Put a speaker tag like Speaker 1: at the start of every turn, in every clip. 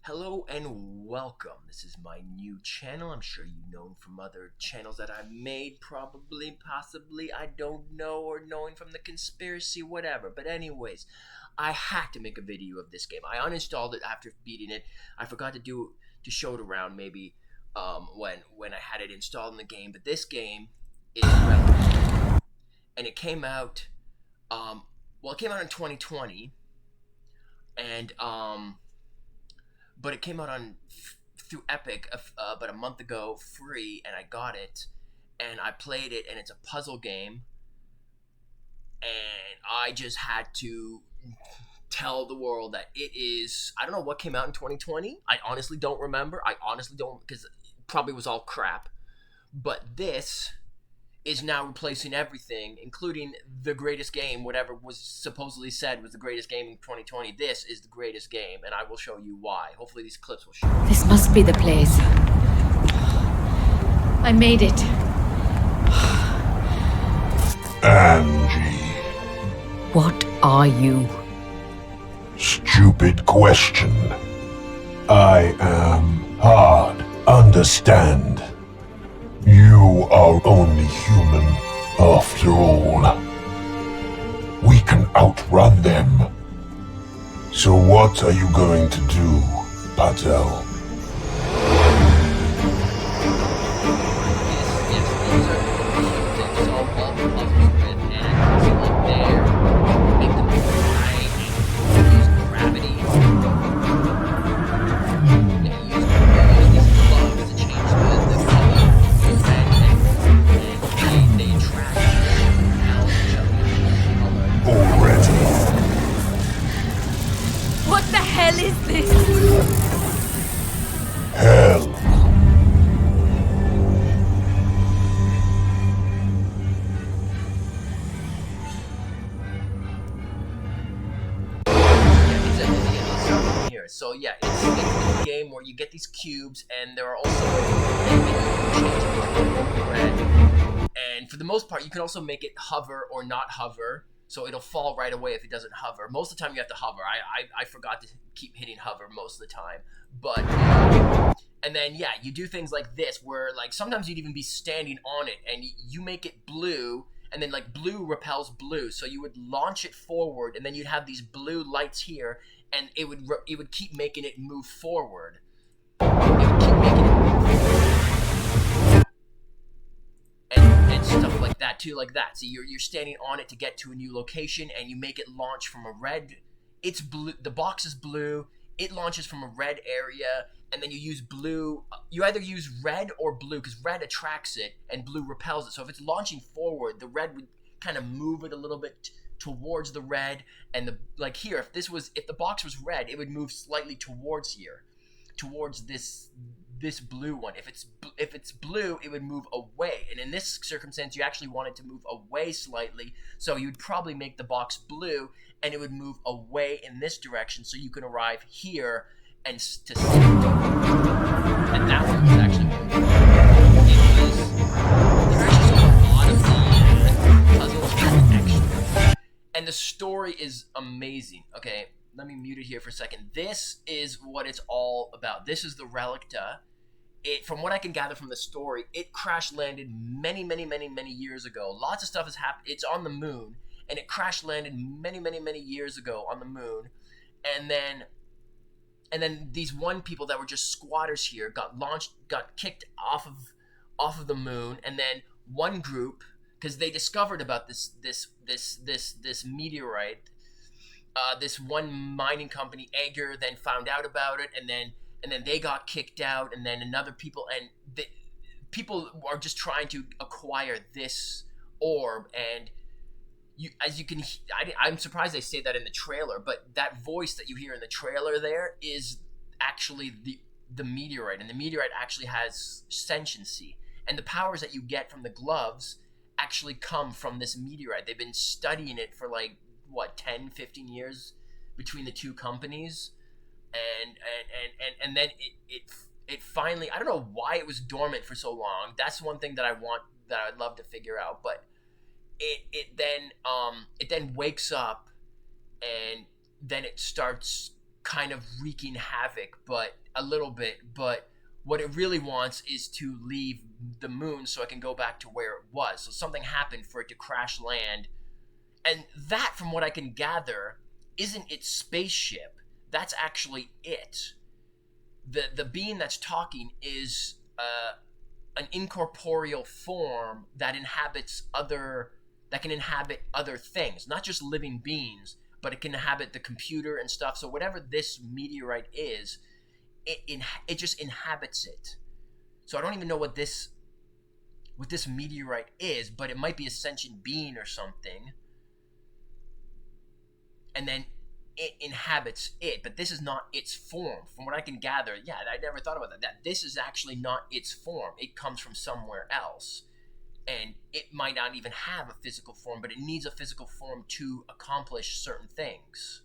Speaker 1: Hello and welcome. This is my new channel. I'm sure you know from other channels that I've made, probably, possibly, I don't know, or knowing from the conspiracy, whatever. But anyways, I had to make a video of this game. I uninstalled it after beating it. I forgot to show it around maybe when I had it installed in the game. But this game is Relicta, and it came out. It came out in 2020, and but it came out on through Epic about a month ago, free, and I got it, and I played it, and it's a puzzle game, and I just had to tell the world that it is. I don't know what came out in 2020. I honestly don't remember. I honestly don't, because it probably was all crap. But this is now replacing everything, including the greatest game, whatever was supposedly said was the greatest game in 2020. This is the greatest game, and I will show you why. Hopefully these clips will show you.
Speaker 2: This must be the place. I made it.
Speaker 3: Angie.
Speaker 2: What are you?
Speaker 3: Stupid question. I am hard. Understand. You are only human, after all. We can outrun them. So what are you going to do, Patel?
Speaker 2: What the hell is this?
Speaker 3: Hell.
Speaker 1: So yeah, it's a game where you get these cubes, and there are also red. And for the most part, you can also make it hover or not hover, so it'll fall right away if it doesn't hover. Most of the time, you have to hover. I forgot to keep hitting hover most of the time, but and then yeah, you do things like this, where like sometimes you'd even be standing on it, and you make it blue. And then like blue repels blue, so you would launch it forward, and then you'd have these blue lights here, and it would keep making it move forward. It would keep making it move forward. And stuff like that too, like that. So you're standing on it to get to a new location, and you make it launch from a red. It's blue. The box is blue. It launches from a red area, and then you use blue. You either use red or blue, because red attracts it and blue repels it. So if it's launching forward, the red would kind of move it a little bit towards the red, and like here, if the box was red, it would move slightly towards here, towards this blue one. If it's blue, it would move away, and in this circumstance, you actually want it to move away slightly. So you'd probably make the box blue, and it would move away in this direction, so you can arrive here and to see. And that one was actually there actually a lot of puzzles extra. And the story is amazing. Okay, let me mute it here for a second. This is what it's all about. This is the Relicta. From what I can gather from the story, it crash landed many years ago. Lots of stuff has happened. It's on the moon, and it crash landed many years ago on the moon, and then these one people that were just squatters here got kicked off of the moon, and then one group, because they discovered about this meteorite, this one mining company, Egger, then found out about it, and then they got kicked out, and then another people, and people are just trying to acquire this orb, and I'm surprised they say that in the trailer, but that voice that you hear in the trailer there is actually the meteorite, and the meteorite actually has sentiency, and the powers that you get from the gloves actually come from this meteorite. They've been studying it for like 10-15 years between the two companies, and then it finally, I don't know why it was dormant for so long. That's one thing that I'd love to figure out, but it then wakes up, and then it starts kind of wreaking havoc, but a little bit. But what it really wants is to leave the moon so it can go back to where it was. So something happened for it to crash land. And that, from what I can gather, isn't its spaceship. That's actually it. The being that's talking is an incorporeal form that can inhabit other things, not just living beings, but it can inhabit the computer and stuff. So whatever this meteorite is, it just inhabits it. So I don't even know what this meteorite is, but it might be a sentient being or something. And then it inhabits it, but this is not its form. From what I can gather, yeah, I never thought about that this is actually not its form. It comes from somewhere else. And it might not even have a physical form, but it needs a physical form to accomplish certain things.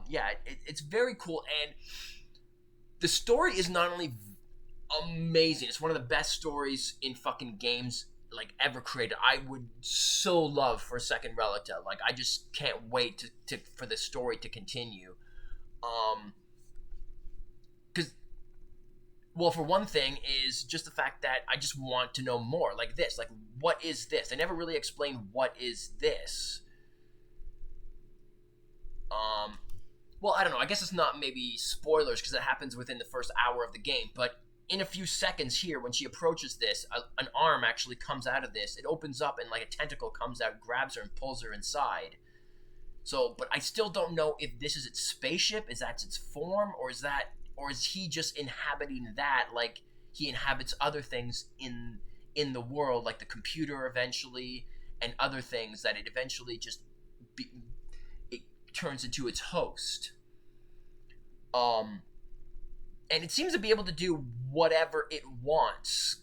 Speaker 1: Yeah, it's very cool, and the story is not only amazing, it's one of the best stories in fucking games like ever created. I would so love for a second Relicta. Like, I just can't wait for the story to continue. Because, well, for one thing is just the fact that I just want to know more. Like this, like, what is this? They never really explain what is this. Well, I don't know. I guess it's not maybe spoilers because it happens within the first hour of the game. But in a few seconds here, when she approaches this, an arm actually comes out of this. It opens up and like a tentacle comes out, grabs her, and pulls her inside. So, but I still don't know if this is its spaceship, is that its form, or is he just inhabiting that like he inhabits other things in the world, like the computer eventually, and other things that it eventually just it turns into its host. And it seems to be able to do whatever it wants.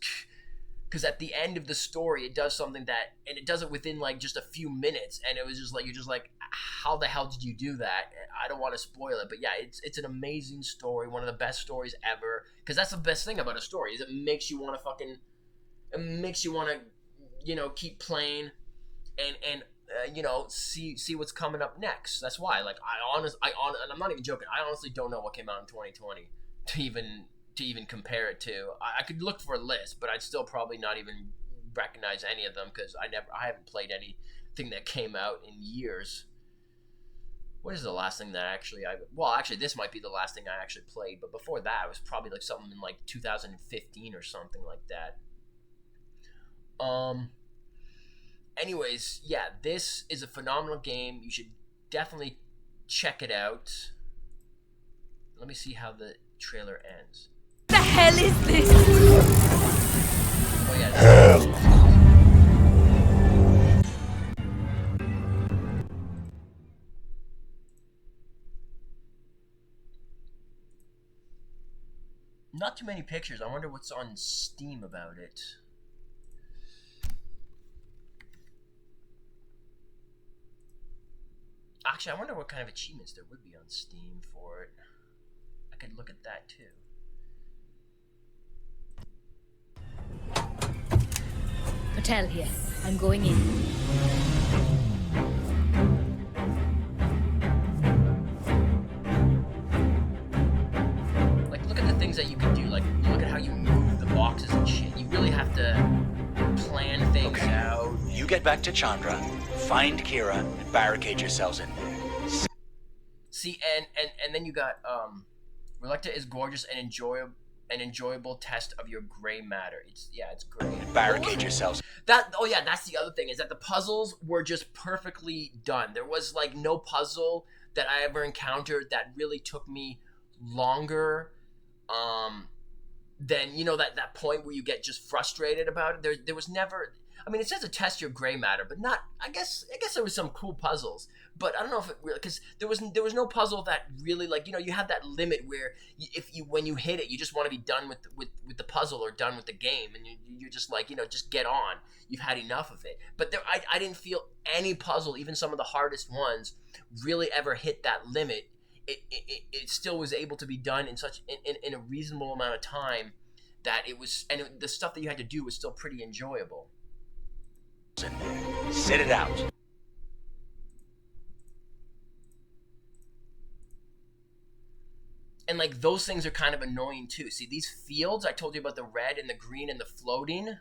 Speaker 1: Because at the end of the story, it does something that, and it does it within like just a few minutes, and it was just like, you're just like, how the hell did you do that? I don't want to spoil it, but yeah, it's an amazing story, one of the best stories ever. Because that's the best thing about a story, is it makes you want to keep playing, and see what's coming up next. That's why, like, and I'm not even joking. I honestly don't know what came out in 2020 to even compare it to. I could look for a list, but I'd still probably not even recognize any of them because I haven't played anything that came out in years. What is the last thing that actually this might be the last thing I actually played, but before that it was probably like something in like 2015 or something like that. Anyways, yeah, this is a phenomenal game. You should definitely check it out. Let me see how the trailer ends.
Speaker 2: What the hell is this?
Speaker 1: Oh yeah.
Speaker 3: Hell.
Speaker 1: Not too many pictures. I wonder what's on Steam about it. Actually, I wonder what kind of achievements there would be on Steam for it. I could look at that too.
Speaker 2: Hotel here. I'm going in.
Speaker 1: Like, look at the things that you can do. Like, look at how you move the boxes and shit. You really have to plan things out.
Speaker 4: You get back to Chandra, find Kira, and barricade yourselves in.
Speaker 1: See, and then you got Relicta is gorgeous and enjoyable test of your gray matter. It's great.
Speaker 4: Barricade yourselves.
Speaker 1: That's the other thing, is that the puzzles were just perfectly done. There was like no puzzle that I ever encountered that really took me longer than that point where you get just frustrated about it. There was never. I mean, it says to test your gray matter, but not. I guess there was some cool puzzles, but I don't know if it really, because there was no puzzle that really, like, you have that limit where when you hit it, you just want to be done with the puzzle or done with the game, and you're just like, just get on. You've had enough of it. But I didn't feel any puzzle, even some of the hardest ones, really ever hit that limit. It still was able to be done in a reasonable amount of time, that it was, and the stuff that you had to do was still pretty enjoyable.
Speaker 4: Sit it out.
Speaker 1: And like those things are kind of annoying too. See these fields? I told you about the red and the green and the floating.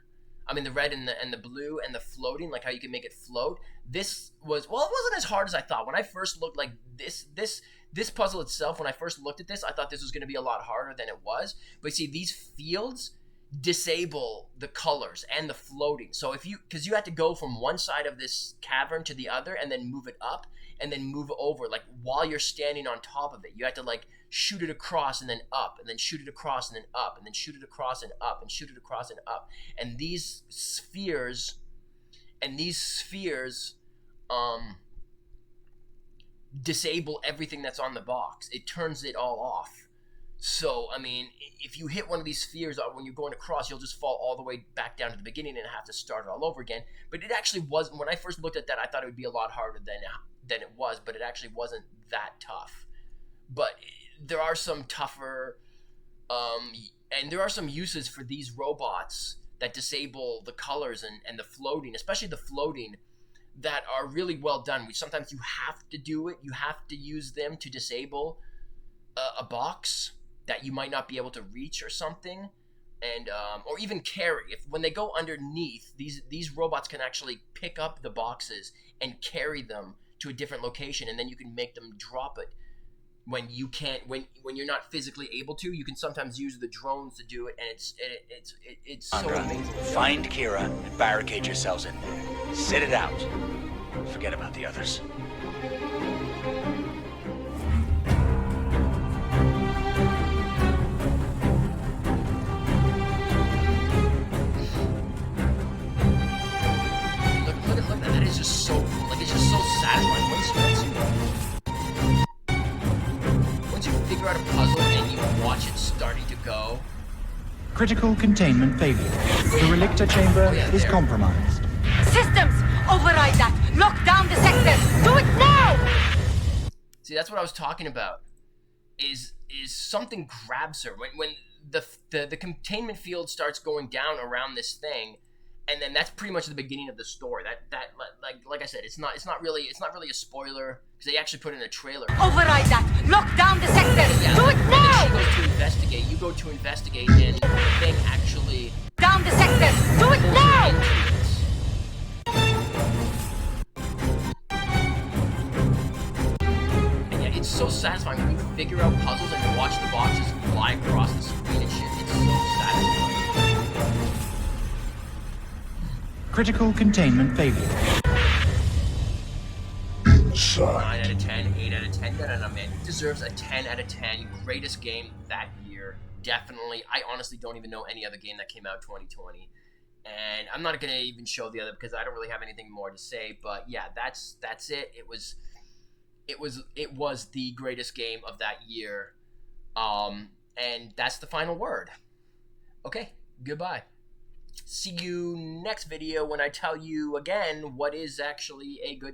Speaker 1: I mean the red and the blue and the floating, like how you can make it float. This was, well, it wasn't as hard as I thought. When I first looked, like this puzzle itself, when I first looked at this, I thought this was going to be a lot harder than it was. But see, these fields disable the colors and the floating. So if you, because you had to go from one side of this cavern to the other and then move it up and then move over, like while you're standing on top of it, you had to like shoot it across and then up and then shoot it across and then up and then shoot it across and up and shoot it across and up. And these spheres disable everything that's on the box. It turns it all off. So, I mean, if you hit one of these spheres when you're going across, you'll just fall all the way back down to the beginning and have to start it all over again. But it actually wasn't. When I first looked at that, I thought it would be a lot harder than it was, but it actually wasn't that tough. But there are some tougher, and there are some uses for these robots that disable the colors and the floating, especially the floating, that are really well done. Sometimes you have to do it. You have to use them to disable a box that you might not be able to reach or something, and or even carry. When they go underneath, these robots can actually pick up the boxes and carry them to a different location, and then you can make them drop it when you can't, when you're not physically able to. You can sometimes use the drones to do it, and it's so amazing.
Speaker 4: Find Kira and barricade yourselves in there. Sit it out. Forget about the others.
Speaker 1: Look, that is just so, like, it's just so satisfying. Once you figure out a puzzle and you watch it starting to go.
Speaker 5: Critical containment failure. The Relicta chamber is compromised.
Speaker 2: Systems! Override that! Lock down the sector! Do it now!
Speaker 1: See, that's what I was talking about. Is something grabs her when the containment field starts going down around this thing, and then that's pretty much the beginning of the story. That like I said, it's not really a spoiler because they actually put in a trailer.
Speaker 2: Override that! Lock down the sector!
Speaker 1: Yeah,
Speaker 2: Do it
Speaker 1: and
Speaker 2: now!
Speaker 1: then she goes to investigate. You go to investigate, and the thing actually
Speaker 2: Down the sector! Do it
Speaker 1: pulls
Speaker 2: now!
Speaker 1: you into it. And yeah, it's so satisfying when you figure out puzzles and you watch the boxes fly across the screen and shit. It's so satisfying.
Speaker 5: Critical containment failure.
Speaker 1: 9 out of 10, 8 out of 10. No, man. It deserves a 10 out of 10. Greatest game that year. Definitely. I honestly don't even know any other game that came out 2020. And I'm not going to even show the other because I don't really have anything more to say. But yeah, that's it. It was the greatest game of that year. And that's the final word. Okay, goodbye. See you next video when I tell you again what is actually a good